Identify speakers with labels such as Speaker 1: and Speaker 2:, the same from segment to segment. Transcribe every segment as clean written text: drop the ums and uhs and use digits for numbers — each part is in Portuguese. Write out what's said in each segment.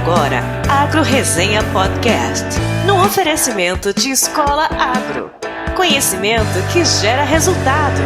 Speaker 1: agora Agro Resenha Podcast, no oferecimento de Escola Agro. Conhecimento que gera resultado.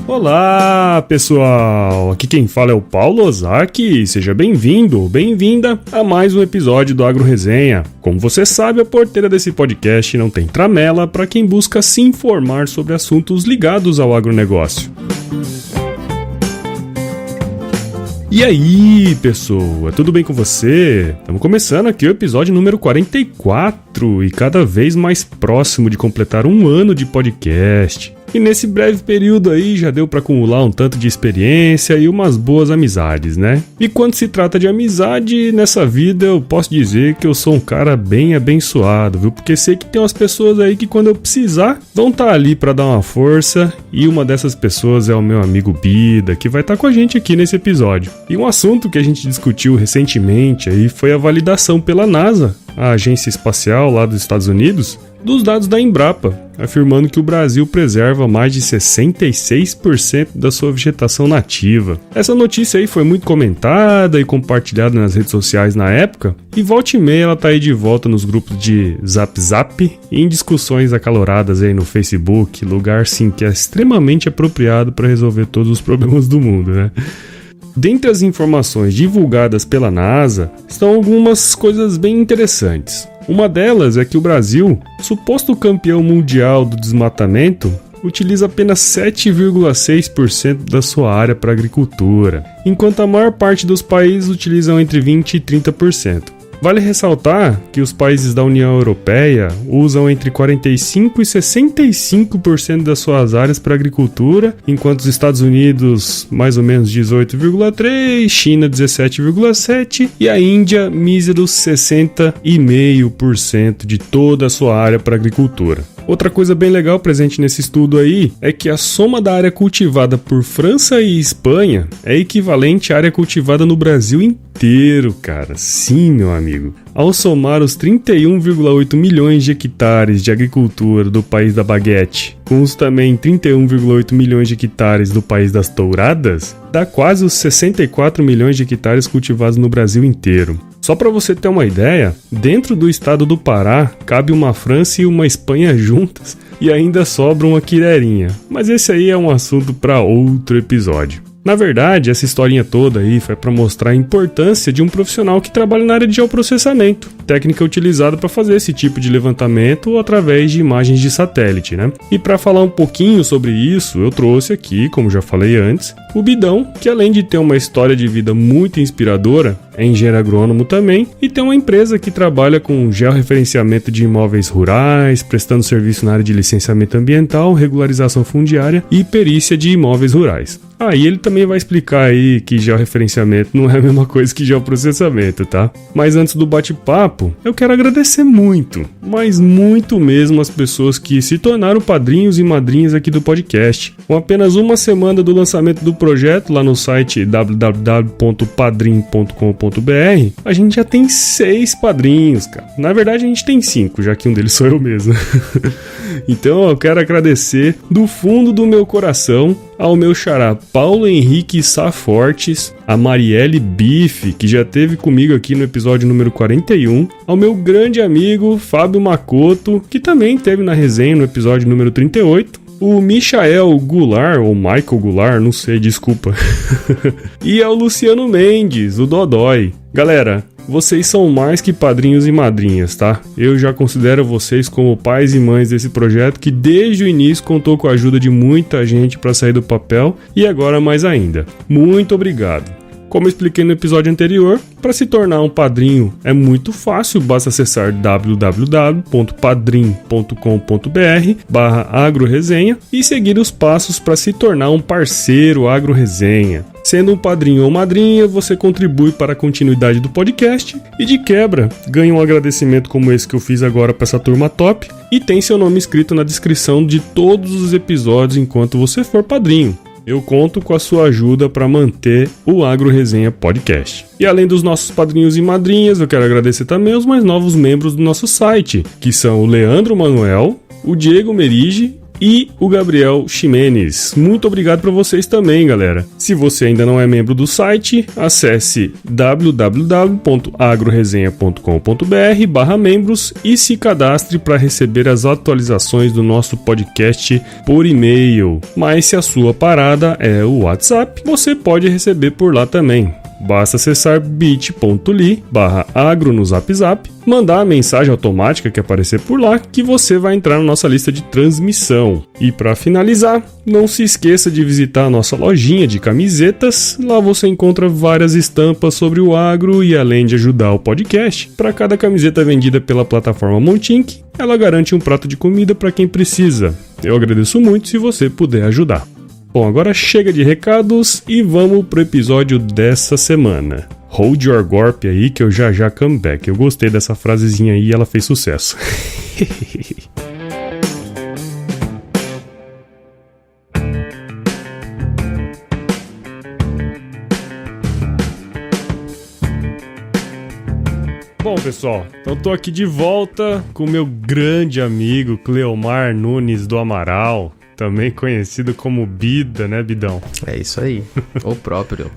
Speaker 2: Olá pessoal, aqui quem fala é o Paulo Ozaki, seja bem-vindo ou bem-vinda a mais um episódio do Agro Resenha. Como você sabe, a porteira desse podcast não tem tramela para quem busca se informar sobre assuntos ligados ao agronegócio. E aí, pessoa, tudo bem com você? Estamos começando aqui o episódio número 44 e cada vez mais próximo de completar um ano de podcast. E nesse breve período aí já deu para acumular um tanto de experiência e umas boas amizades, né? E quando se trata de amizade, nessa vida eu posso dizer que eu sou um cara bem abençoado, viu? Porque sei que tem umas pessoas aí que quando eu precisar vão estar ali para dar uma força, e uma dessas pessoas é o meu amigo Bida, que vai estar com a gente aqui nesse episódio. E um assunto que a gente discutiu recentemente aí foi a validação pela NASA, a agência espacial lá dos Estados Unidos, dos dados da Embrapa, afirmando que o Brasil preserva mais de 66% da sua vegetação nativa. Essa notícia aí foi muito comentada e compartilhada nas redes sociais na época, e volta e meia ela tá aí de volta nos grupos de Zap e em discussões acaloradas aí no Facebook, lugar sim que é extremamente apropriado para resolver todos os problemas do mundo, né? Dentre as informações divulgadas pela NASA estão algumas coisas bem interessantes. Uma delas é que o Brasil, suposto campeão mundial do desmatamento, utiliza apenas 7,6% da sua área para agricultura, enquanto a maior parte dos países utilizam entre 20% e 30%. Vale ressaltar que os países da União Europeia usam entre 45% e 65% das suas áreas para agricultura, enquanto os Estados Unidos mais ou menos 18,3%, China 17,7% e a Índia míseros 60,5% de toda a sua área para agricultura. Outra coisa bem legal presente nesse estudo aí é que a soma da área cultivada por França e Espanha é equivalente à área cultivada no Brasil inteiro, cara. Sim, meu amigo. Ao somar os 31,8 milhões de hectares de agricultura do país da baguete, com os também 31,8 milhões de hectares do país das touradas, dá quase os 64 milhões de hectares cultivados no Brasil inteiro. Só para você ter uma ideia, dentro do estado do Pará, cabe uma França e uma Espanha juntas e ainda sobra uma quirerinha. Mas esse aí é um assunto para outro episódio. Na verdade, essa historinha toda aí foi para mostrar a importância de um profissional que trabalha na área de geoprocessamento, técnica utilizada para fazer esse tipo de levantamento através de imagens de satélite, né? E para falar um pouquinho sobre isso, eu trouxe aqui, como já falei antes, o Bidão, que além de ter uma história de vida muito inspiradora, é engenheiro agrônomo também e tem uma empresa que trabalha com georreferenciamento de imóveis rurais, prestando serviço na área de licenciamento ambiental, regularização fundiária e perícia de imóveis rurais. E ele também vai explicar aí que georreferenciamento não é a mesma coisa que geoprocessamento, tá? Mas antes do bate-papo, eu quero agradecer muito, mas muito mesmo as pessoas que se tornaram padrinhos e madrinhas aqui do podcast. Com apenas uma semana do lançamento do projeto lá no site www.padrim.com.br, a gente já tem 6 padrinhos, cara. Na verdade a gente tem 5, já que um deles sou eu mesmo. Então eu quero agradecer do fundo do meu coração ao meu xará Paulo Henrique Safortes, a Marielle Bife, que já esteve comigo aqui no episódio número 41, ao meu grande amigo Fábio Macoto, que também esteve na resenha no episódio número 38, o Michael Goulart, ou Michael Goulart, não sei, desculpa, e ao Luciano Mendes, o Dodói. Galera, vocês são mais que padrinhos e madrinhas, tá? Eu já considero vocês como pais e mães desse projeto que desde o início contou com a ajuda de muita gente para sair do papel e agora mais ainda. Muito obrigado! Como eu expliquei no episódio anterior, para se tornar um padrinho é muito fácil, basta acessar www.padrim.com.br/agroresenha e seguir os passos para se tornar um parceiro AgroResenha. Sendo um padrinho ou madrinha, você contribui para a continuidade do podcast e de quebra ganha um agradecimento como esse que eu fiz agora para essa turma top e tem seu nome escrito na descrição de todos os episódios enquanto você for padrinho. eu conto com a sua ajuda para manter o Agro Resenha Podcast. E além dos nossos padrinhos e madrinhas, eu quero agradecer também os mais novos membros do nosso site, que são o Leandro Manuel, o Diego Merige e o Gabriel Ximenes. Muito obrigado para vocês também, galera. Se você ainda não é membro do site, acesse www.agroresenha.com.br/membros e se cadastre para receber as atualizações do nosso podcast por e-mail. Mas se a sua parada é o WhatsApp, você pode receber por lá também. Basta acessar bit.ly/agro no Zap Zap, mandar a mensagem automática que aparecer por lá que você vai entrar na nossa lista de transmissão. E para finalizar, não se esqueça de visitar a nossa lojinha de camisetas. Lá você encontra várias estampas sobre o agro e além de ajudar o podcast, para cada camiseta vendida pela plataforma Montink, ela garante um prato de comida para quem precisa. Eu agradeço muito se você puder ajudar. Bom, agora chega de recados e vamos pro episódio dessa semana. Hold your gorp aí que eu já come back. Eu gostei dessa frasezinha aí e ela fez sucesso. Bom, pessoal, então tô aqui de volta com o meu grande amigo Cleomar Nunes do Amaral, também conhecido como Bida, né, Bidão?
Speaker 3: É isso aí, o próprio.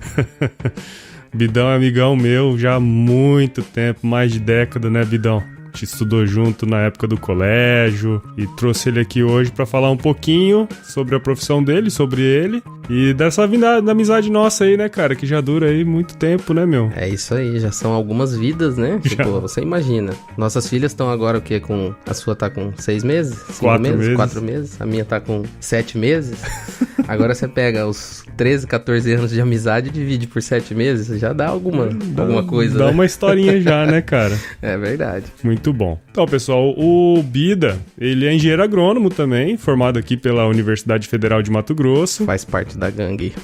Speaker 2: Bidão é amigão meu já há muito tempo, mais de década, né, Bidão? A gente estudou junto na época do colégio e trouxe ele aqui hoje para falar um pouquinho sobre a profissão dele, sobre ele e dessa vida da amizade nossa aí, né, cara, que já dura aí muito tempo, né, meu?
Speaker 3: É isso aí, já são algumas vidas, né? Tipo, você imagina. Nossas filhas estão agora o quê? A sua tá com 6 meses? 5 meses? 4 meses? A minha tá com 7 meses. Agora você pega os 13, 14 anos de amizade e divide por 7 meses, já dá alguma coisa,
Speaker 2: dá,
Speaker 3: né?
Speaker 2: Uma historinha já, né, cara?
Speaker 3: É verdade.
Speaker 2: Muito bom. Então, pessoal, o Bida, ele é engenheiro agrônomo também, formado aqui pela Universidade Federal de Mato Grosso.
Speaker 3: Faz parte da gangue.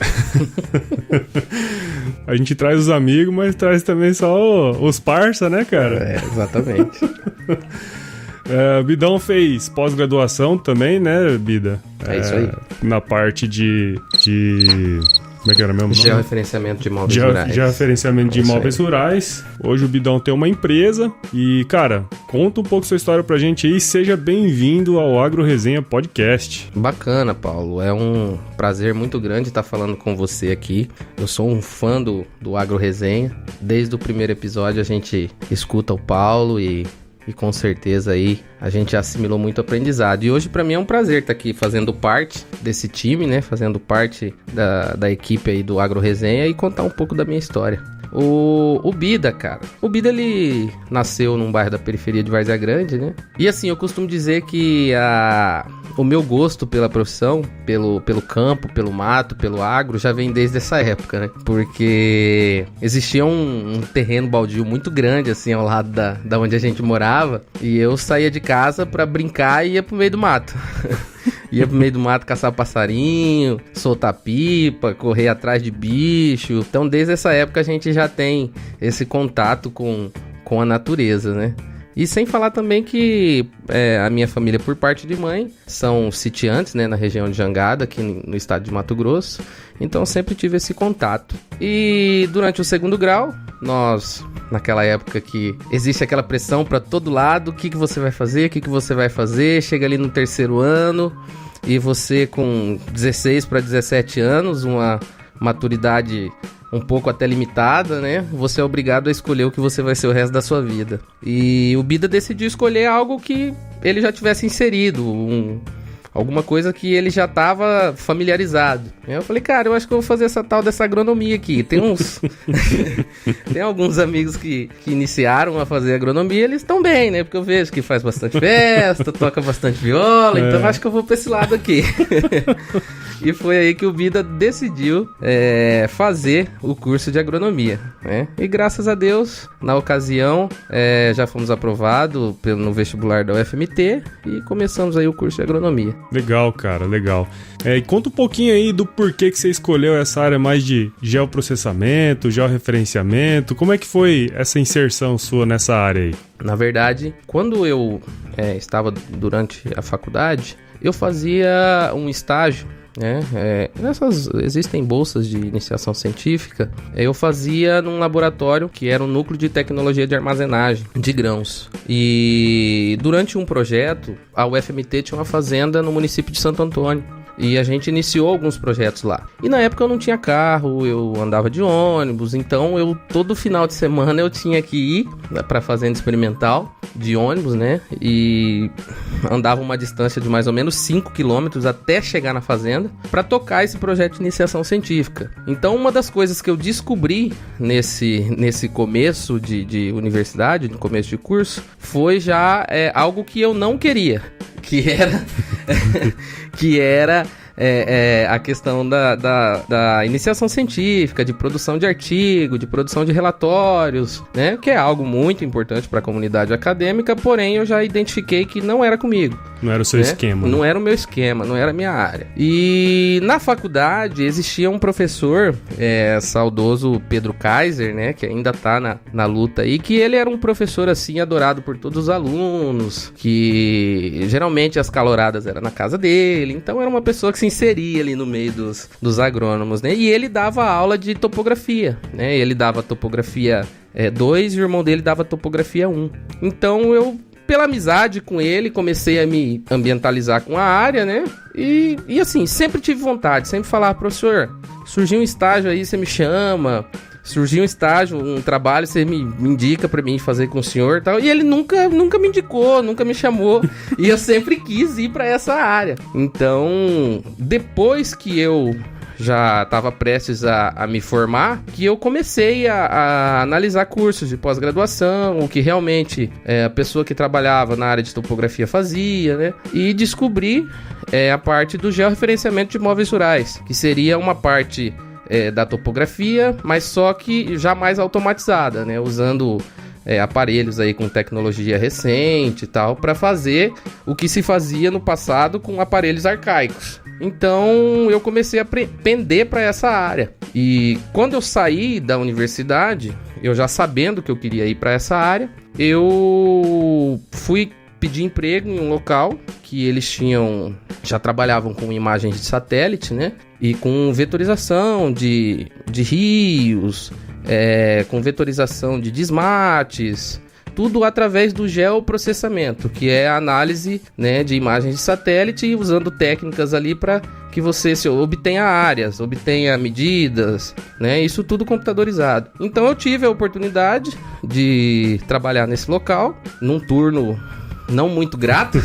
Speaker 2: A gente traz os amigos, mas traz também só os parça, né, cara?
Speaker 3: É, exatamente.
Speaker 2: Bidão fez pós-graduação também, né, Bida?
Speaker 3: É isso aí.
Speaker 2: Na parte de... Como é que era mesmo?
Speaker 3: Georreferenciamento de imóveis rurais.
Speaker 2: Georreferenciamento de imóveis rurais. Hoje o Bidão tem uma empresa. E, cara, conta um pouco sua história pra gente aí. Seja bem-vindo ao Agro Resenha Podcast.
Speaker 3: Bacana, Paulo. É um prazer muito grande estar falando com você aqui. Eu sou um fã do Agro Resenha. Desde o primeiro episódio a gente escuta o Paulo e com certeza aí a gente assimilou muito aprendizado. E hoje pra mim é um prazer estar aqui fazendo parte desse time, né? Fazendo parte da equipe aí do Agro Resenha e contar um pouco da minha história. O Bida, cara. O Bida, ele nasceu num bairro da periferia de Várzea Grande, né? E assim, eu costumo dizer que o meu gosto pela profissão, pelo campo, pelo mato, pelo agro, já vem desde essa época, né? Porque existia um terreno baldio muito grande, assim, ao lado da onde a gente morava. E eu saía de casa pra brincar e ia pro meio do mato. Ia pro meio do mato caçar passarinho, soltar pipa, correr atrás de bicho. Então, desde essa época, a gente já tem esse contato com a natureza, né? E sem falar também que a minha família, por parte de mãe, são sitiantes, né, na região de Jangada, aqui no estado de Mato Grosso. Então, sempre tive esse contato. E durante o segundo grau, nós, naquela época que existe aquela pressão para todo lado, o que você vai fazer, o que você vai fazer, chega ali no terceiro ano e você com 16 para 17 anos, uma maturidade um pouco até limitada, né? Você é obrigado a escolher o que você vai ser o resto da sua vida. E o Bida decidiu escolher algo que ele já tivesse inserido, alguma coisa que ele já estava familiarizado. Eu falei, cara, eu acho que eu vou fazer essa tal dessa agronomia aqui. Tem alguns amigos que iniciaram a fazer agronomia, eles estão bem, né? Porque eu vejo que faz bastante festa, toca bastante viola, então acho que eu vou pra esse lado aqui. E foi aí que o Bida decidiu fazer o curso de agronomia, né? E graças a Deus, na ocasião, já fomos aprovados no vestibular da UFMT e começamos aí o curso de agronomia.
Speaker 2: Legal, cara, legal. E conta um pouquinho aí do porquê que você escolheu essa área mais de geoprocessamento, georreferenciamento. Como é que foi essa inserção sua nessa área aí?
Speaker 3: Na verdade, quando eu estava durante a faculdade, eu fazia um estágio né? Existem bolsas de iniciação científica. Eu fazia num laboratório que era um núcleo de tecnologia de armazenagem de grãos. E durante um projeto, a UFMT tinha uma fazenda no município de Santo Antônio. E a gente iniciou alguns projetos lá. E na época eu não tinha carro, eu andava de ônibus, então todo final de semana eu tinha que ir para a fazenda experimental de ônibus, né? E andava uma distância de mais ou menos 5 quilômetros até chegar na fazenda para tocar esse projeto de iniciação científica. Então uma das coisas que eu descobri nesse começo de universidade, no começo de curso, foi já algo que eu não queria, que era a questão da iniciação científica, de produção de artigo, de produção de relatórios, né? Que é algo muito importante para a comunidade acadêmica, porém eu já identifiquei que não era comigo.
Speaker 2: Não era o seu esquema.
Speaker 3: Não era o meu esquema, não era a minha área. E na faculdade existia um professor, saudoso Pedro Kaiser, né? Que ainda tá na luta aí, que ele era um professor, assim, adorado por todos os alunos, que geralmente as caloradas eram na casa dele, então era uma pessoa que se inseria ali no meio dos agrônomos, né? E ele dava aula de topografia, né? Ele dava topografia 2 e o irmão dele dava topografia 1. Então eu, pela amizade com ele, comecei a me ambientalizar com a área, né? E assim, sempre tive vontade, sempre falava, professor, surgiu um estágio aí, você me chama. Surgiu um estágio, um trabalho, você me indica pra mim fazer com o senhor e tal. E ele nunca me indicou, nunca me chamou. E eu sempre quis ir pra essa área. Então, depois que eu já estava prestes a me formar, que eu comecei a analisar cursos de pós-graduação, o que realmente a pessoa que trabalhava na área de topografia fazia, né? E descobri a parte do georreferenciamento de imóveis rurais, que seria uma parte da topografia, mas só que já mais automatizada, né? Usando aparelhos aí com tecnologia recente e tal, para fazer o que se fazia no passado com aparelhos arcaicos. Então eu comecei a pender para essa área. E quando eu saí da universidade, eu já sabendo que eu queria ir para essa área, eu fui pedir emprego em um local que eles já trabalhavam com imagens de satélite, né? E com vetorização de rios, com vetorização de desmates, tudo através do geoprocessamento, que é a análise, né, de imagens de satélite, usando técnicas ali para que você obtenha áreas, obtenha medidas, né, isso tudo computadorizado. Então eu tive a oportunidade de trabalhar nesse local, num turno não muito grato,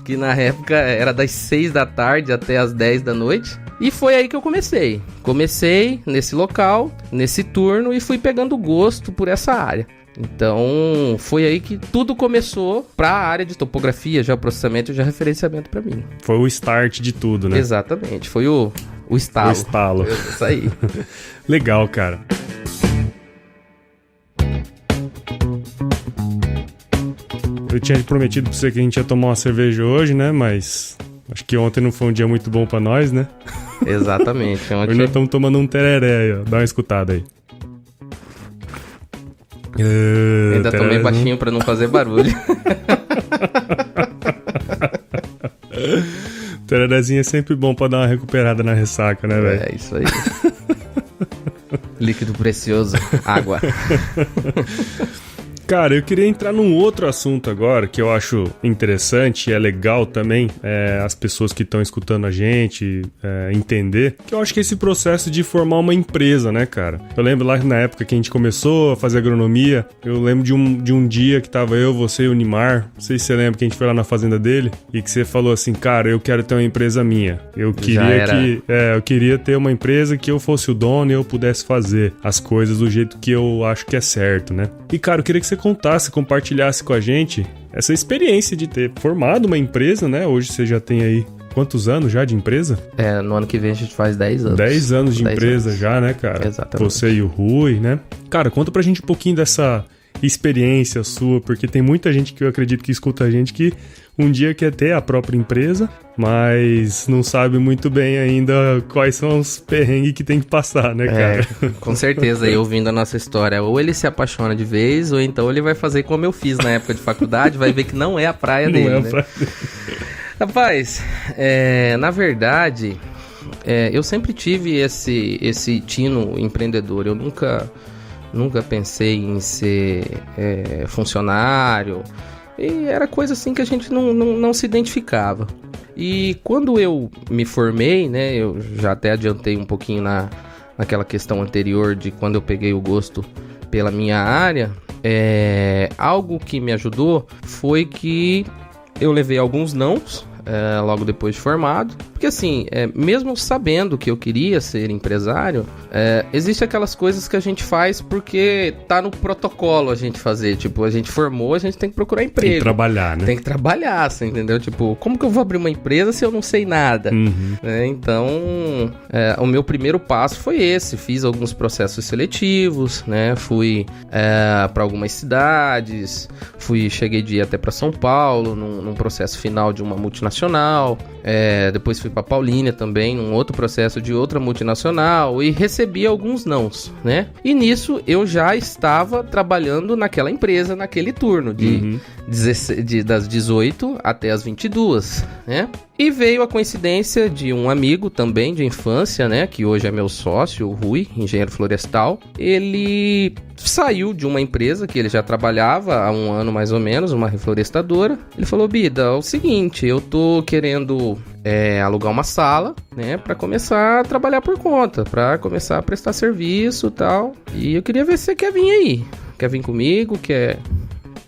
Speaker 3: que na época era das 6 da tarde até as 10 da noite. E foi aí que eu comecei. Comecei nesse local, nesse turno, e fui pegando gosto por essa área. Então, foi aí que tudo começou para a área de topografia, geoprocessamento e georreferenciamento para mim.
Speaker 2: Foi o start de tudo, né?
Speaker 3: Exatamente, foi o estalo.
Speaker 2: O estalo.
Speaker 3: Isso aí.
Speaker 2: Legal, cara. Eu tinha prometido pra você que a gente ia tomar uma cerveja hoje, né? Mas acho que ontem não foi um dia muito bom pra nós, né?
Speaker 3: Exatamente.
Speaker 2: Hoje nós estamos tomando um tereré aí, ó. Dá uma escutada aí.
Speaker 3: Ainda tomei baixinho pra não fazer barulho.
Speaker 2: Tererézinho é sempre bom pra dar uma recuperada na ressaca, né, velho?
Speaker 3: É isso aí. Líquido precioso, água.
Speaker 2: Cara, eu queria entrar num outro assunto agora que eu acho interessante e é legal também as pessoas que estão escutando a gente entender, que eu acho que é esse processo de formar uma empresa, né, cara? Eu lembro lá na época que a gente começou a fazer agronomia, eu lembro de um dia que tava eu, você e o Nimar, não sei se você lembra que a gente foi lá na fazenda dele e que você falou assim, cara, eu quero ter uma empresa minha. Eu queria ter uma empresa que eu fosse o dono e eu pudesse fazer as coisas do jeito que eu acho que é certo, né? E, cara, eu queria que você contasse, compartilhasse com a gente essa experiência de ter formado uma empresa, né? Hoje você já tem aí quantos anos já de empresa?
Speaker 3: No ano que vem a gente faz 10 anos.
Speaker 2: 10 anos de empresa já, né, cara?
Speaker 3: Exatamente.
Speaker 2: Você e o Rui, né? Cara, conta pra gente um pouquinho dessa experiência sua, porque tem muita gente que eu acredito que escuta a gente que um dia quer ter a própria empresa, mas não sabe muito bem ainda quais são os perrengues que tem que passar, né, cara?
Speaker 3: Com certeza, aí ouvindo a nossa história, ou ele se apaixona de vez, ou então ele vai fazer como eu fiz na época de faculdade, vai ver que não é a praia dele, né? Rapaz, na verdade, eu sempre tive esse tino empreendedor. Eu nunca pensei em ser funcionário. E era coisa assim que a gente não se identificava. E quando eu me formei, né, eu já até adiantei um pouquinho naquela questão anterior de quando eu peguei o gosto pela minha área, algo que me ajudou foi que eu levei alguns nãos logo depois de formado. Porque assim, mesmo sabendo que eu queria ser empresário, existe aquelas coisas que a gente faz porque tá no protocolo a gente fazer. Tipo, a gente formou, a gente tem que procurar emprego.
Speaker 2: Tem que trabalhar, né?
Speaker 3: Tem que trabalhar, você entendeu? Tipo, como que eu vou abrir uma empresa se eu não sei nada?
Speaker 2: Uhum.
Speaker 3: Então, o meu primeiro passo foi esse. Fiz alguns processos seletivos, né? Fui para algumas cidades, cheguei de ir até para São Paulo, num processo final de uma multinacional. Depois fui para Paulínia também, num outro processo de outra multinacional, e recebi alguns nãos, né? E nisso eu já estava trabalhando naquela empresa, naquele turno das 18 até as 22, né? E veio a coincidência de um amigo também de infância, né? Que hoje é meu sócio, o Rui, engenheiro florestal. Ele saiu de uma empresa que ele já trabalhava há um ano mais ou menos, uma reflorestadora. Ele falou: Bida, é o seguinte, eu tô querendo alugar uma sala, né? Pra começar a trabalhar por conta, pra começar a prestar serviço e tal. E eu queria ver se você quer vir aí. Quer vir comigo? Quer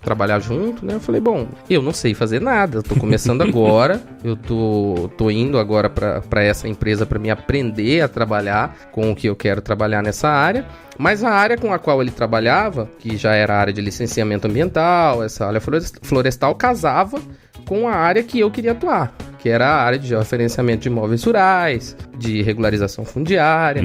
Speaker 3: trabalhar junto, né? Eu falei, bom, eu não sei fazer nada, eu tô começando agora, eu tô indo agora pra essa empresa pra me aprender a trabalhar com o que eu quero trabalhar nessa área, mas a área com a qual ele trabalhava, que já era a área de licenciamento ambiental, essa área florestal, casava com a área que eu queria atuar, que era a área de georreferenciamento de imóveis rurais, de regularização fundiária.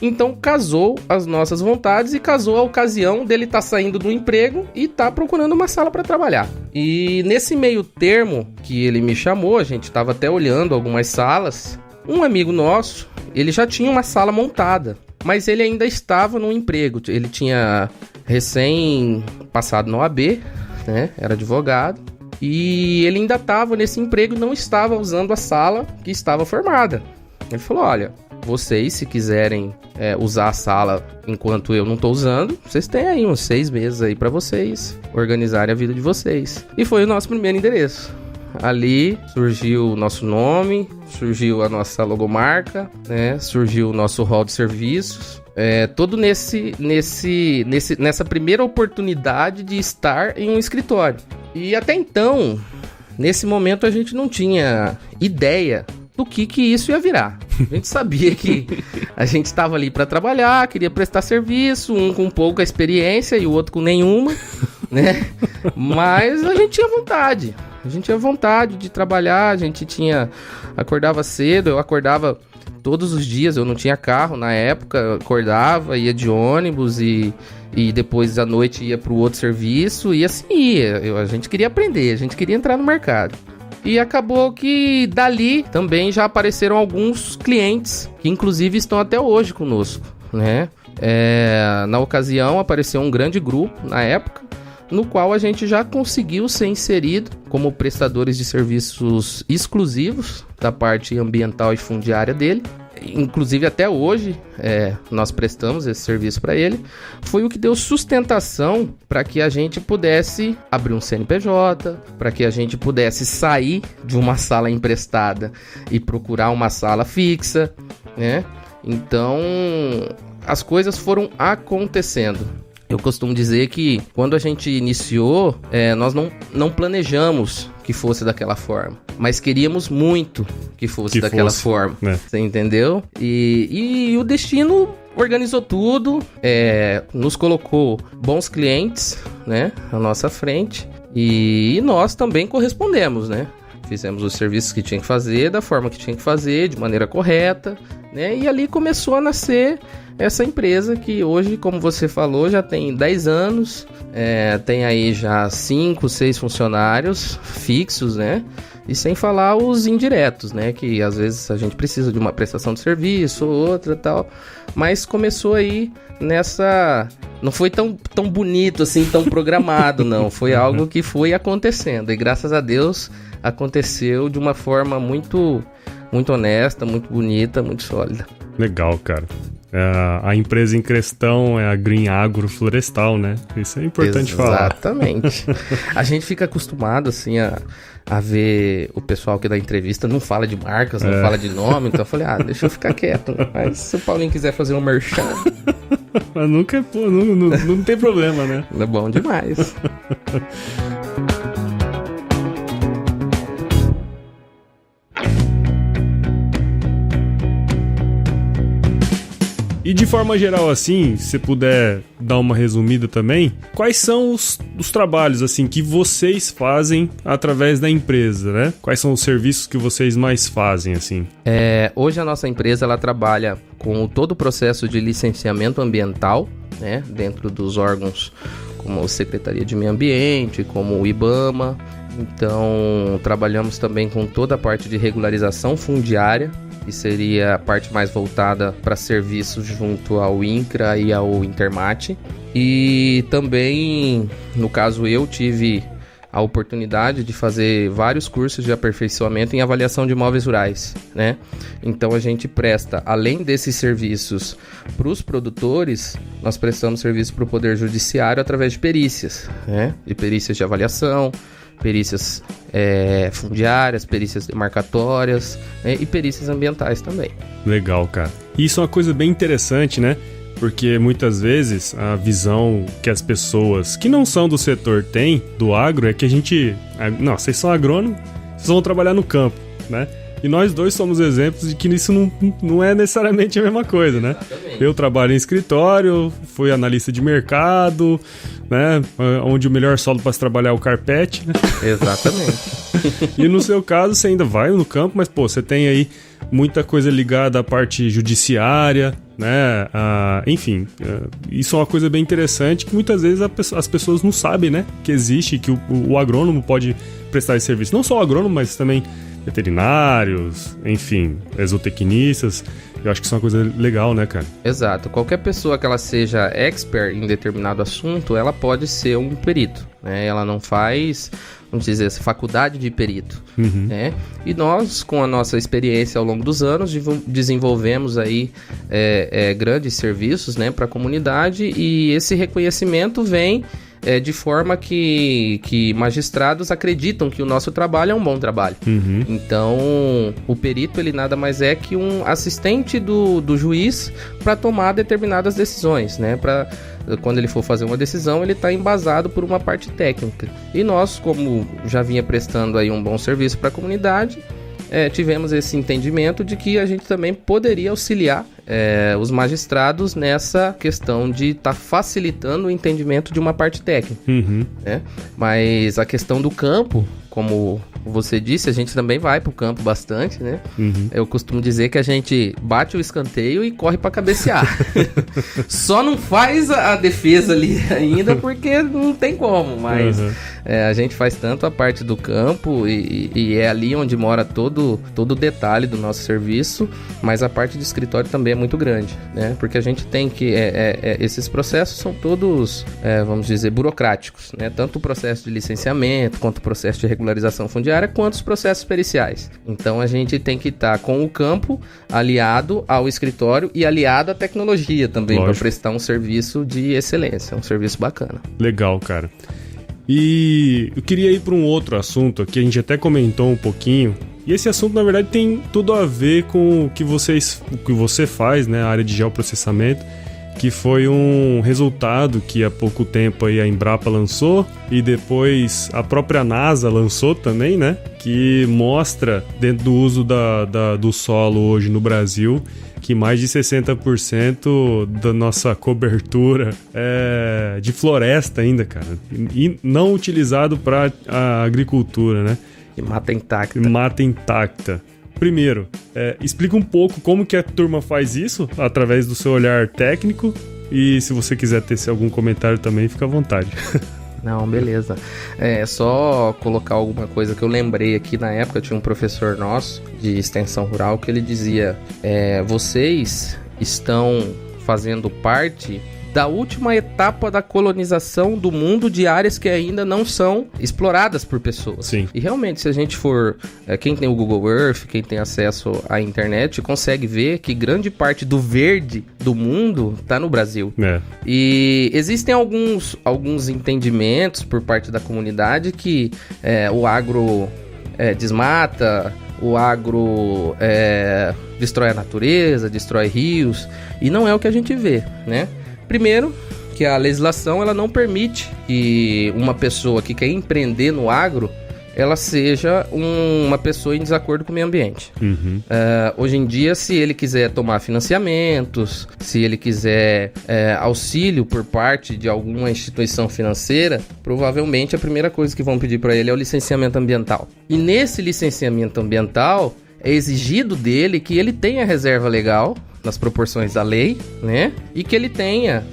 Speaker 3: Então casou as nossas vontades e casou a ocasião dele estar saindo do emprego e estar procurando uma sala para trabalhar. E nesse meio termo que ele me chamou, a gente estava até olhando algumas salas, um amigo nosso, ele já tinha uma sala montada, mas ele ainda estava no emprego, ele tinha recém passado na OAB, né? Era advogado. E ele ainda estava nesse emprego e não estava usando a sala que estava formada. Ele falou, olha, vocês se quiserem usar a sala enquanto eu não estou usando, vocês têm aí uns 6 meses aí para vocês organizarem a vida de vocês. E foi o nosso primeiro endereço. Ali surgiu o nosso nome, surgiu a nossa logomarca, né? Surgiu o nosso hall de serviços. Todo nessa primeira oportunidade de estar em um escritório. E até então, nesse momento, a gente não tinha ideia do que isso ia virar. A gente sabia que a gente estava ali para trabalhar, queria prestar serviço, um com pouca experiência e o outro com nenhuma, né? Mas a gente tinha vontade. A gente tinha vontade de trabalhar, a gente acordava cedo, eu acordava todos os dias, eu não tinha carro na época, eu acordava, ia de ônibus e depois à noite ia para o outro serviço e assim ia. A gente queria aprender, a gente queria entrar no mercado. E acabou que dali também já apareceram alguns clientes que inclusive estão até hoje conosco, né? Na ocasião apareceu um grande grupo na época, no qual a gente já conseguiu ser inserido como prestadores de serviços exclusivos da parte ambiental e fundiária dele. Inclusive até hoje nós prestamos esse serviço para ele. Foi o que deu sustentação para que a gente pudesse abrir um CNPJ, para que a gente pudesse sair de uma sala emprestada e procurar uma sala fixa, né? Então as coisas foram acontecendo. Eu costumo dizer que quando a gente iniciou, nós não planejamos que fosse daquela forma, mas queríamos muito que fosse daquela forma, né? Você entendeu? E o destino organizou tudo, nos colocou bons clientes, né, à nossa frente, e nós também correspondemos, né? Fizemos os serviços que tinha que fazer, da forma que tinha que fazer, de maneira correta, né? E ali começou a nascer essa empresa que hoje, como você falou, já tem 10 anos, tem aí já 5, 6 funcionários fixos, né? E sem falar os indiretos, né? Que às vezes a gente precisa de uma prestação de serviço ou outra e tal. Mas começou aí nessa... Não foi tão bonito assim, tão programado, não. Foi algo que foi acontecendo. E graças a Deus aconteceu de uma forma muito muito honesta, muito bonita, muito sólida.
Speaker 2: Legal, cara. A empresa em questão é a Green Agro Florestal, né? Isso é importante falar.
Speaker 3: Exatamente. A gente fica acostumado, assim, a ver o pessoal que dá entrevista não fala de marcas, não fala de nome, então eu falei, deixa eu ficar quieto. Mas se o Paulinho quiser fazer um merchan...
Speaker 2: Mas nunca, não tem problema, né?
Speaker 3: É bom demais.
Speaker 2: E de forma geral, assim, se você puder dar uma resumida também, quais são os trabalhos, assim, que vocês fazem através da empresa, né? Quais são os serviços que vocês mais fazem, assim?
Speaker 3: Hoje a nossa empresa, ela trabalha com todo o processo de licenciamento ambiental, né? Dentro dos órgãos como a Secretaria de Meio Ambiente, como o IBAMA. Então, trabalhamos também com toda a parte de regularização fundiária, que seria a parte mais voltada para serviços junto ao INCRA e ao Intermate. E também, no caso, eu tive a oportunidade de fazer vários cursos de aperfeiçoamento em avaliação de imóveis rurais, né? Então a gente presta, além desses serviços para os produtores, nós prestamos serviço para o Poder Judiciário através de perícias, né? De perícias de avaliação, perícias fundiárias, perícias demarcatórias, né? E perícias ambientais também.
Speaker 2: Legal, cara. Isso é uma coisa bem interessante, né? Porque muitas vezes a visão que as pessoas que não são do setor têm do agro é que a gente... Não, vocês são agrônomos, vocês vão trabalhar no campo, né? E nós dois somos exemplos de que isso não é necessariamente a mesma coisa, né? Exatamente. Eu trabalho em escritório, fui analista de mercado, né? Onde o melhor solo para se trabalhar é o carpete, né?
Speaker 3: Exatamente.
Speaker 2: E no seu caso, você ainda vai no campo, mas, pô, você tem aí muita coisa ligada à parte judiciária, né? Enfim, isso é uma coisa bem interessante que muitas vezes as pessoas não sabem, né? Que existe, que o agrônomo pode prestar esse serviço. Não só o agrônomo, mas também veterinários, enfim, exotecnistas. Eu acho que isso é uma coisa legal, né, cara?
Speaker 3: Exato. Qualquer pessoa que ela seja expert em determinado assunto, ela pode ser um perito, né? Ela não faz, vamos dizer, faculdade de perito, né? E nós, com a nossa experiência ao longo dos anos, desenvolvemos aí grandes serviços, né, para a comunidade, e esse reconhecimento vem de forma que magistrados acreditam que o nosso trabalho é um bom trabalho. Então, o perito, ele nada mais é que um assistente do juiz para tomar determinadas decisões, né? Quando ele for fazer uma decisão, ele está embasado por uma parte técnica. E nós, como já vinha prestando aí um bom serviço para a comunidade, tivemos esse entendimento de que a gente também poderia auxiliar os magistrados nessa questão de estar facilitando o entendimento de uma parte técnica. Né? Mas a questão do campo, como você disse, a gente também vai pro campo bastante, né? Eu costumo dizer que a gente bate o escanteio e corre para cabecear. Só não faz a defesa ali ainda porque não tem como, mas a gente faz tanto a parte do campo e é ali onde mora todo o detalhe do nosso serviço, mas a parte de escritório também é muito grande, né? Porque a gente tem que... esses processos são todos, vamos dizer, burocráticos, né? Tanto o processo de licenciamento, quanto o processo de regularização fundiária, quanto os processos periciais. Então a gente tem que estar com o campo aliado ao escritório e aliado à tecnologia também, para prestar um serviço de excelência, um serviço bacana.
Speaker 2: Legal, cara. E eu queria ir para um outro assunto aqui, a gente até comentou um pouquinho. E esse assunto, na verdade, tem tudo a ver com o que você faz, né? A área de geoprocessamento, que foi um resultado que há pouco tempo aí a Embrapa lançou e depois a própria NASA lançou também, né? Que mostra, dentro do uso do solo hoje no Brasil, que mais de 60% da nossa cobertura é de floresta ainda, cara. E não utilizado para a agricultura, né?
Speaker 3: E mata intacta.
Speaker 2: Mata intacta. Primeiro, explica um pouco como que a turma faz isso, através do seu olhar técnico. E se você quiser ter algum comentário também, fica à vontade.
Speaker 3: Não, beleza. Só colocar alguma coisa que eu lembrei aqui na época. Tinha um professor nosso de extensão rural que ele dizia: vocês estão fazendo parte da última etapa da colonização do mundo de áreas que ainda não são exploradas por pessoas.
Speaker 2: Sim.
Speaker 3: E realmente, se a gente for... quem tem o Google Earth, quem tem acesso à internet, consegue ver que grande parte do verde do mundo está no Brasil. E existem alguns entendimentos por parte da comunidade que o agro desmata, o agro destrói a natureza, destrói rios, e não é o que a gente vê, né? Primeiro, que a legislação ela não permite que uma pessoa que quer empreender no agro ela seja uma pessoa em desacordo com o meio ambiente. Hoje em dia, se ele quiser tomar financiamentos, se ele quiser auxílio por parte de alguma instituição financeira, provavelmente a primeira coisa que vão pedir para ele é o licenciamento ambiental. E nesse licenciamento ambiental, é exigido dele que ele tenha reserva legal, nas proporções da lei, né? E que ele tenha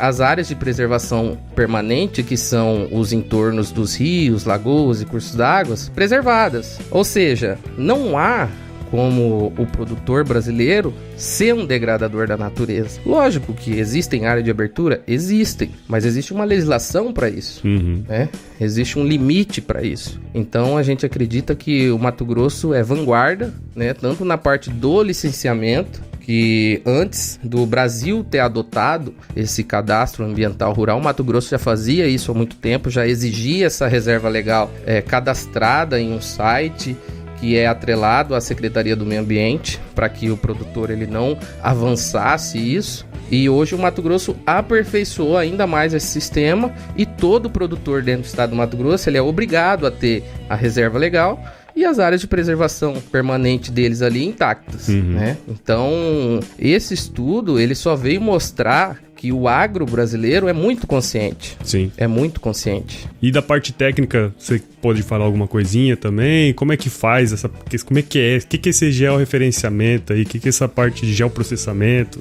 Speaker 3: as áreas de preservação permanente, que são os entornos dos rios, lagoas e cursos d'água, preservadas. Ou seja, não há como o produtor brasileiro ser um degradador da natureza. Lógico que existem áreas de abertura? Existem, mas existe uma legislação para isso, né? Existe um limite para isso. Então a gente acredita que o Mato Grosso é vanguarda, né? Tanto na parte do licenciamento, que antes do Brasil ter adotado esse cadastro ambiental rural, o Mato Grosso já fazia isso há muito tempo, já exigia essa reserva legal cadastrada em um site que é atrelado à Secretaria do Meio Ambiente, para que o produtor ele não avançasse isso. E hoje o Mato Grosso aperfeiçoou ainda mais esse sistema, e todo produtor dentro do estado do Mato Grosso ele é obrigado a ter a reserva legal e as áreas de preservação permanente deles ali intactas, né? Então, esse estudo ele só veio mostrar que o agro brasileiro é muito consciente.
Speaker 2: Sim.
Speaker 3: É muito consciente.
Speaker 2: E da parte técnica, você pode falar alguma coisinha também? Como é que faz essa... Como é que é? O que é esse georreferenciamento aí? O que é essa parte de geoprocessamento?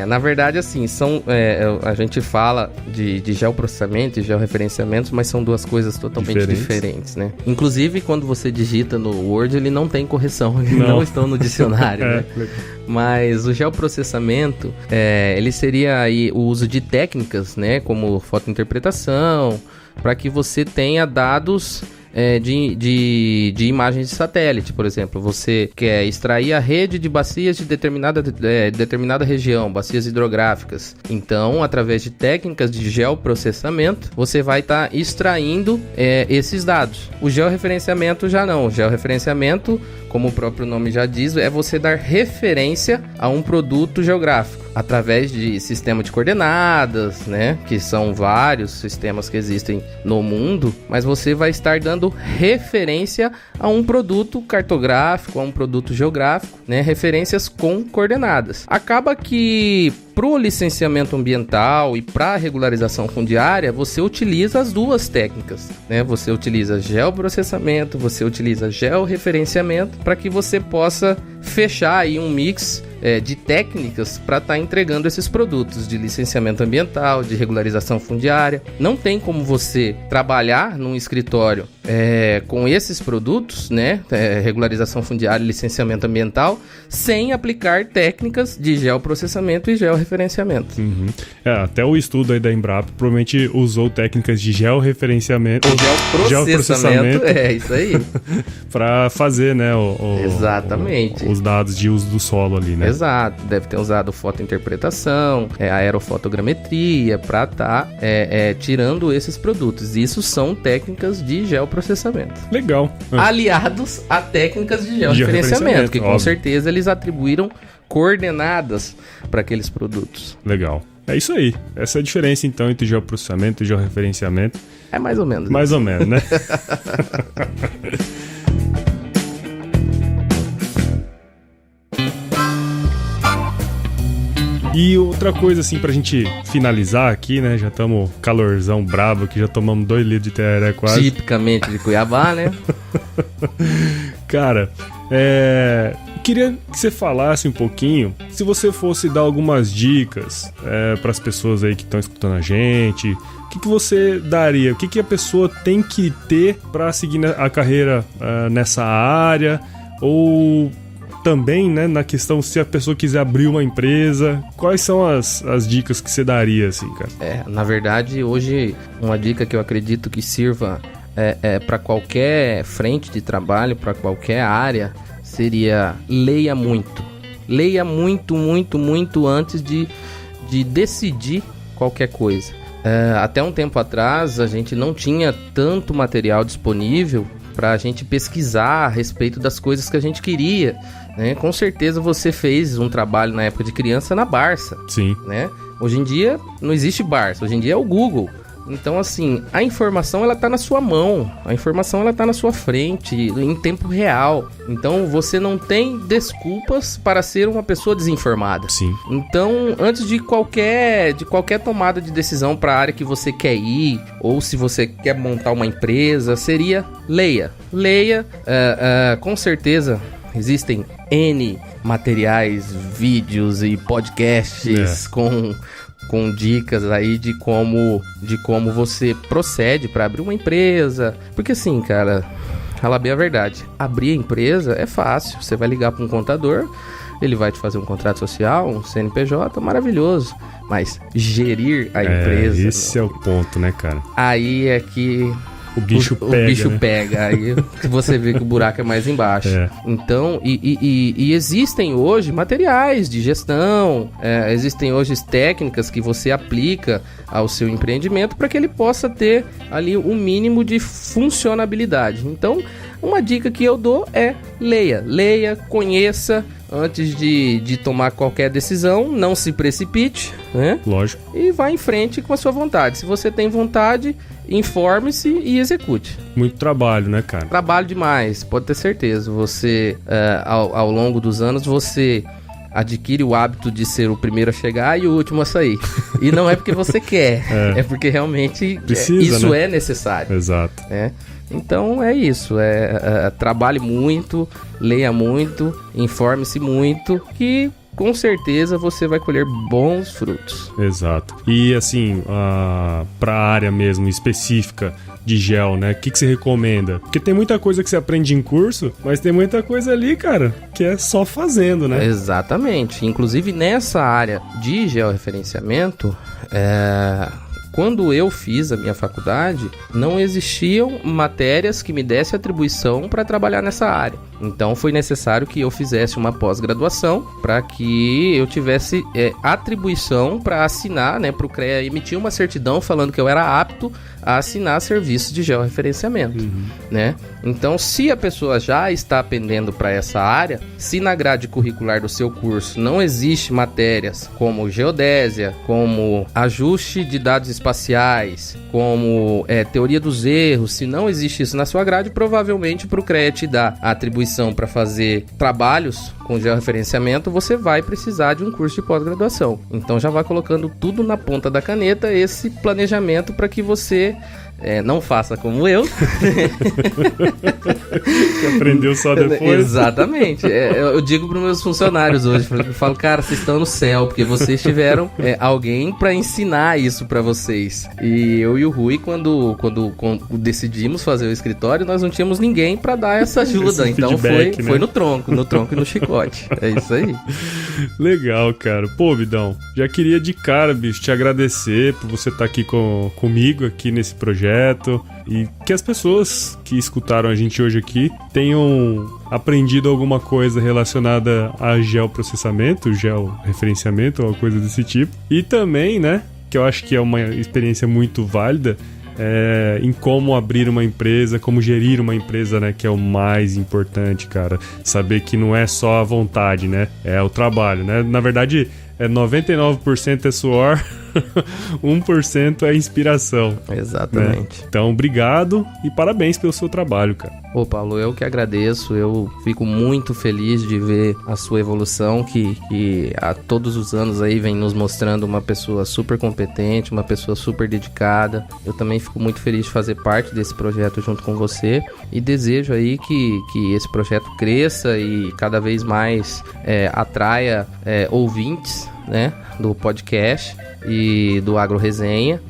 Speaker 3: Na verdade, assim, a gente fala de geoprocessamento e georreferenciamento, mas são duas coisas totalmente diferentes, né? Inclusive, quando você digita no Word, ele não tem correção. Eles não estão no dicionário, né? Mas o geoprocessamento, ele seria aí o uso de técnicas, né, como fotointerpretação, para que você tenha dados de imagens de satélite. Por exemplo, você quer extrair a rede de bacias de determinada região, bacias hidrográficas. Então, através de técnicas de geoprocessamento, você vai estar extraindo esses dados. O georreferenciamento já não. O georreferenciamento, como o próprio nome já diz, é você dar referência a um produto geográfico através de sistema de coordenadas, né? Que são vários sistemas que existem no mundo, mas você vai estar dando referência a um produto cartográfico, a um produto geográfico, né? Referências com coordenadas. Acaba que pro licenciamento ambiental e para regularização fundiária, você utiliza as duas técnicas, né? Você utiliza geoprocessamento, você utiliza georreferenciamento, para que você possa fechar aí um mix de técnicas para estar entregando esses produtos de licenciamento ambiental, de regularização fundiária. Não tem como você trabalhar num escritório com esses produtos, né? Regularização fundiária e licenciamento ambiental, sem aplicar técnicas de geoprocessamento e georreferenciamento.
Speaker 2: Até o estudo aí da Embrapa provavelmente usou técnicas de georreferenciamento,
Speaker 3: geoprocessamento, isso aí,
Speaker 2: para fazer, né,
Speaker 3: exatamente,
Speaker 2: os dados de uso do solo ali, né?
Speaker 3: Exato, deve ter usado fotointerpretação, aerofotogrametria, para estar tirando esses produtos. Isso são técnicas de geoprocessamento.
Speaker 2: Legal.
Speaker 3: Aliados a técnicas de georreferenciamento, que com certeza eles atribuíram coordenadas para aqueles produtos.
Speaker 2: Legal. É isso aí. Essa é a diferença, então, entre geoprocessamento e georreferenciamento.
Speaker 3: É mais ou menos.
Speaker 2: Mais ou menos, né? E outra coisa, assim, pra gente finalizar aqui, né? Já estamos calorzão bravo aqui, já tomamos 2 litros de tereré quase.
Speaker 3: Tipicamente de Cuiabá, né?
Speaker 2: Cara, queria que você falasse um pouquinho, se você fosse dar algumas dicas para as pessoas aí que estão escutando a gente, o que você daria? O que a pessoa tem que ter para seguir a carreira nessa área? Ou também, né, na questão se a pessoa quiser abrir uma empresa, quais são as dicas que você daria, assim, cara?
Speaker 3: Na verdade, hoje, uma dica que eu acredito que sirva para qualquer frente de trabalho, para qualquer área, seria leia muito. Leia muito, muito, muito antes de decidir qualquer coisa. Até um tempo atrás, a gente não tinha tanto material disponível para a gente pesquisar a respeito das coisas que a gente queria, né? Com certeza você fez um trabalho na época de criança na Barça.
Speaker 2: Sim.
Speaker 3: Né? Hoje em dia não existe Barça, hoje em dia é o Google. Então, assim, a informação ela tá na sua mão, a informação ela tá na sua frente, em tempo real. Então, você não tem desculpas para ser uma pessoa desinformada.
Speaker 2: Sim.
Speaker 3: Então, antes de qualquer tomada de decisão para a área que você quer ir, ou se você quer montar uma empresa, seria leia. Leia, com certeza existem N materiais, vídeos e podcasts com dicas aí de como você procede para abrir uma empresa. Porque assim, cara, fala bem a verdade, abrir a empresa é fácil. Você vai ligar para um contador, ele vai te fazer um contrato social, um CNPJ, maravilhoso. Mas gerir a empresa...
Speaker 2: Esse é o ponto, né, cara?
Speaker 3: Aí é que...
Speaker 2: O bicho
Speaker 3: pega, aí você vê que o buraco é mais embaixo. Então, e existem hoje materiais de gestão, existem hoje técnicas que você aplica ao seu empreendimento para que ele possa ter ali um mínimo de funcionabilidade. Então, uma dica que eu dou é leia, conheça antes de tomar qualquer decisão, não se precipite, né?
Speaker 2: Lógico.
Speaker 3: E vá em frente com a sua vontade. Se você tem vontade, informe-se e execute.
Speaker 2: Muito trabalho, né, cara?
Speaker 3: Trabalho demais, pode ter certeza. Você, ao longo dos anos, você adquire o hábito de ser o primeiro a chegar e o último a sair. E não é porque você quer, é porque realmente isso, né? É necessário.
Speaker 2: Exato.
Speaker 3: Então é isso, trabalhe muito, leia muito, informe-se muito, que com certeza você vai colher bons frutos.
Speaker 2: Exato. E assim, para a área mesmo específica de gel, né? O que você recomenda? Porque tem muita coisa que você aprende em curso, mas tem muita coisa ali, cara, que é só fazendo, né?
Speaker 3: Exatamente. Inclusive nessa área de georreferenciamento, quando eu fiz a minha faculdade, não existiam matérias que me dessem atribuição para trabalhar nessa área. Então foi necessário que eu fizesse uma pós-graduação para que eu tivesse atribuição para assinar, né, para o CREA emitir uma certidão falando que eu era apto a assinar serviços de georreferenciamento, né? Então, se a pessoa já está pendendo para essa área, se na grade curricular do seu curso não existe matérias como geodésia, como ajuste de dados espaciais, como teoria dos erros, se não existe isso na sua grade, provavelmente para o CREA te dar a atribuição para fazer trabalhos com georreferenciamento, você vai precisar de um curso de pós-graduação. Então já vai colocando tudo na ponta da caneta, esse planejamento para que você não faça como eu.
Speaker 2: Que aprendeu só depois.
Speaker 3: Exatamente. Eu digo para os meus funcionários hoje, eu falo, cara, vocês estão no céu, porque vocês tiveram alguém para ensinar isso para vocês. E eu e o Rui, quando decidimos fazer o escritório, nós não tínhamos ninguém para dar essa ajuda. Então feedback, foi no tronco e no chicote. É isso aí.
Speaker 2: Legal, cara. Pô, Vidão, já queria de cara, bicho, te agradecer por você estar aqui comigo aqui nesse projeto e que as pessoas que escutaram a gente hoje aqui tenham aprendido alguma coisa relacionada a geoprocessamento, georreferenciamento, ou coisa desse tipo. E também, né, que eu acho que é uma experiência muito válida, em como abrir uma empresa, como gerir uma empresa, né, que é o mais importante, cara. Saber que não é só a vontade, né, é o trabalho, né. Na verdade, 99% é suor, 1% é inspiração.
Speaker 3: Exatamente.
Speaker 2: Né? Então, obrigado e parabéns pelo seu trabalho, cara.
Speaker 3: Ô, Paulo, eu que agradeço. Eu fico muito feliz de ver a sua evolução, que a todos os anos aí vem nos mostrando uma pessoa super competente, uma pessoa super dedicada. Eu também fico muito feliz de fazer parte desse projeto junto com você e desejo aí que esse projeto cresça e cada vez mais atraia ouvintes, né, do podcast e do Agro Resenha.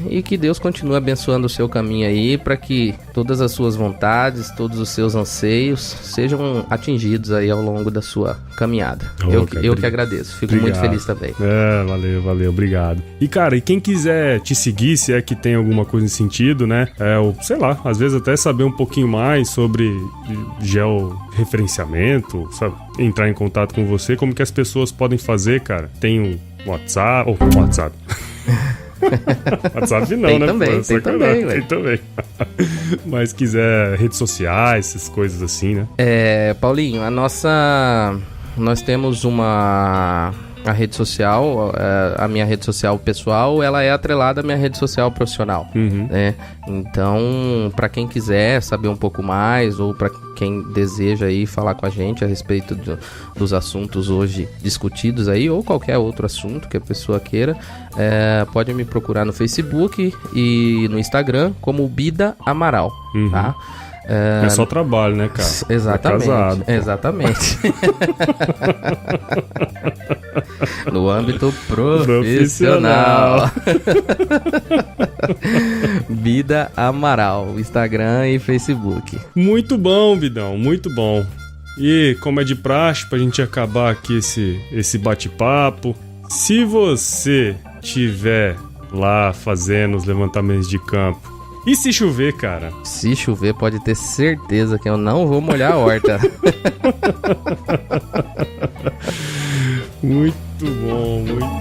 Speaker 3: E que Deus continue abençoando o seu caminho aí, para que todas as suas vontades, todos os seus anseios sejam atingidos aí ao longo da sua caminhada. Eu que agradeço, fico muito feliz também.
Speaker 2: Valeu, obrigado. E cara, e quem quiser te seguir, se é que tem alguma coisa nesse sentido, né? Ou sei lá, às vezes até saber um pouquinho mais sobre georreferenciamento, sabe? Entrar em contato com você, como que as pessoas podem fazer, cara? Tem um WhatsApp. WhatsApp não,
Speaker 3: tem
Speaker 2: né?
Speaker 3: Tem
Speaker 2: também. Mas quiser redes sociais, essas coisas assim, né?
Speaker 3: Paulinho, nós temos a rede social, a minha rede social pessoal, ela é atrelada à minha rede social profissional, né? Então, para quem quiser saber um pouco mais, ou para quem deseja aí falar com a gente a respeito dos assuntos hoje discutidos aí, ou qualquer outro assunto que a pessoa queira, pode me procurar no Facebook e no Instagram como Bida Amaral, tá?
Speaker 2: É só trabalho, né, cara?
Speaker 3: Exatamente.
Speaker 2: É casado,
Speaker 3: exatamente. No âmbito profissional. Bida Amaral, Instagram e Facebook.
Speaker 2: Muito bom, Bidão, muito bom. E como é de praxe, pra gente acabar aqui esse bate-papo, se você tiver lá fazendo os levantamentos de campo, e se chover, cara?
Speaker 3: Se chover, pode ter certeza que eu não vou molhar a horta.
Speaker 2: Muito bom, muito bom.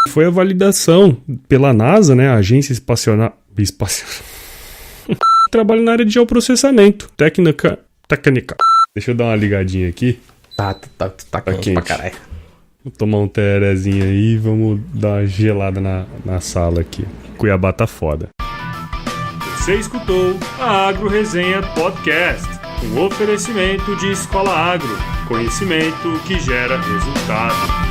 Speaker 2: Foi a validação pela NASA, né, a Agência Espacial. Trabalho na área de geoprocessamento. Técnica. Deixa eu dar uma ligadinha aqui.
Speaker 3: Tá quente pra caralho.
Speaker 2: Vou tomar um terezinho aí e vamos dar uma gelada na sala aqui. Cuiabá tá foda. Você escutou a Agro Resenha Podcast. Um oferecimento de Escola Agro. Conhecimento que gera resultado.